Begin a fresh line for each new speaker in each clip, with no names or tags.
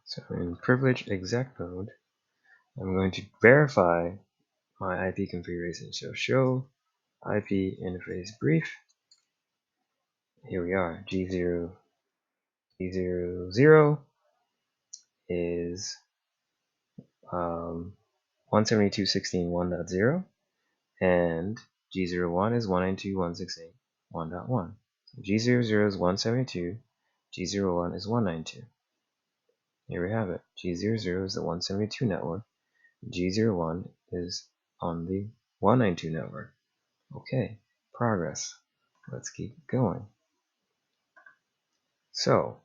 So in privilege exec mode, I'm going to verify my IP configuration. So show IP interface brief. Here we are. G0 is 172.16.1.0 and G01 is 192.168.1.1. So G00 is 172, G01 is 192. Here we have it. G00 is the 172 network, G01 is on the 192 network. Okay, progress. Let's keep going. So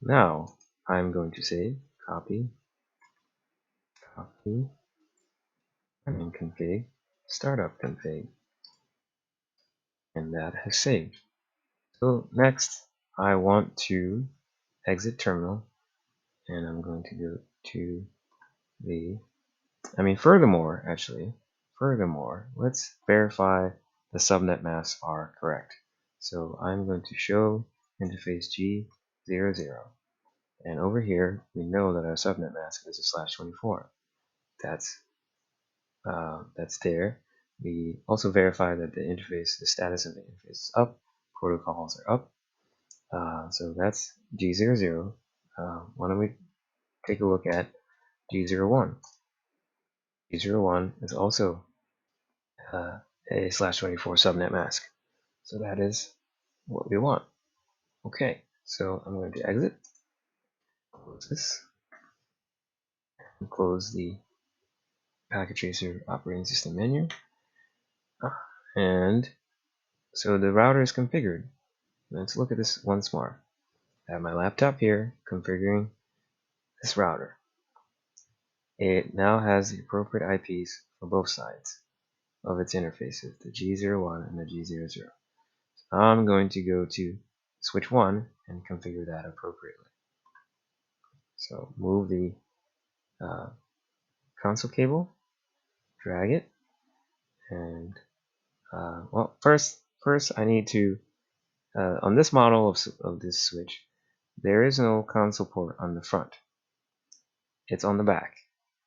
now I'm going to say copy, and config, startup config, and that has saved. So next I want to exit terminal, and I'm going to go to the, furthermore, let's verify the subnet masks are correct. So I'm going to show interface G00, and over here we know that our subnet mask is a /24. That's there. We also verify that the status of the interface is up, protocols are up. So that's G00. Why don't we take a look at G01? G01 is also a /24 subnet mask. So that is what we want. Okay, so I'm going to exit, close this, and close the packet tracer operating system menu. And so the router is configured. Let's look at this once more. I have my laptop here configuring this router. It now has the appropriate IPs for both sides of its interfaces, the G01 and the G00. So I'm going to go to switch 1 and configure that appropriately. So move the console cable, drag it, and well, first I need to on this model of this switch, there is no console port on the front. It's on the back,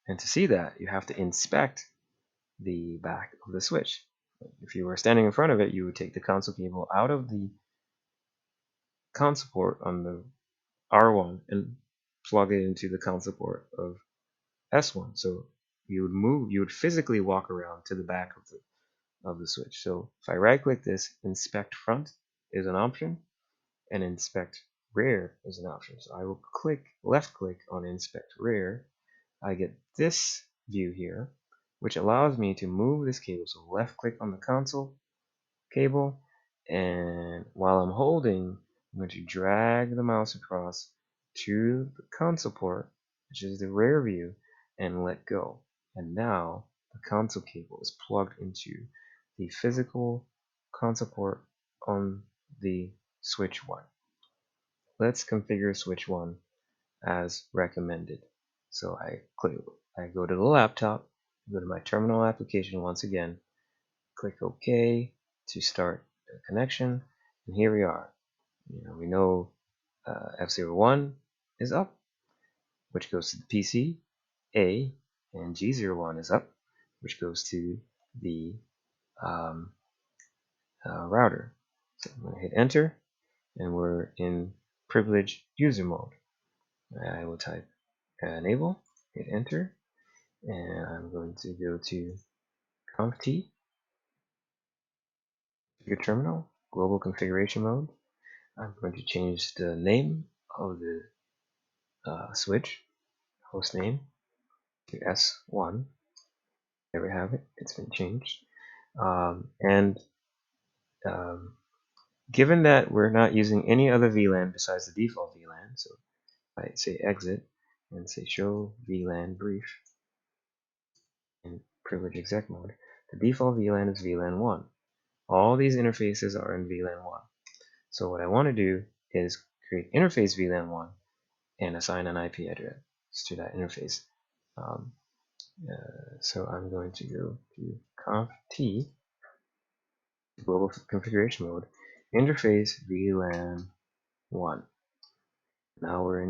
and to see that, you have to inspect the back of the switch. If you were standing in front of it, you would take the console cable out of the console port on the R1 and plug it into the console port of S1. So you would physically walk around to the back of the switch. So if I right click this, inspect front is an option, and inspect rear is an option. So I will left click on inspect rear. I get this view here, which allows me to move this cable. So left click on the console cable, and while I'm holding, I'm going to drag the mouse across to the console port, which is the rear view, and let go. And now the console cable is plugged into the physical console port on the switch 1. Let's configure switch 1 as recommended. So I go to the laptop, go to my terminal application once again, click OK to start the connection, and here we are. We know F01 is up, which goes to the PC, A, and G01 is up, which goes to the router. So I'm going to hit enter, and we're in privileged user mode. I will type enable, hit enter, and I'm going to go to conft, your terminal, global configuration mode. I'm going to change the name of the switch, host name, to S1. There we have it. It's been changed. And given that we're not using any other VLAN besides the default VLAN, so I say exit and say show VLAN brief in privilege exec mode, the default VLAN is VLAN 1. All these interfaces are in VLAN 1. So what I want to do is create interface VLAN 1 and assign an IP address to that interface. So I'm going to go to conft, global configuration mode, interface VLAN 1. Now we're in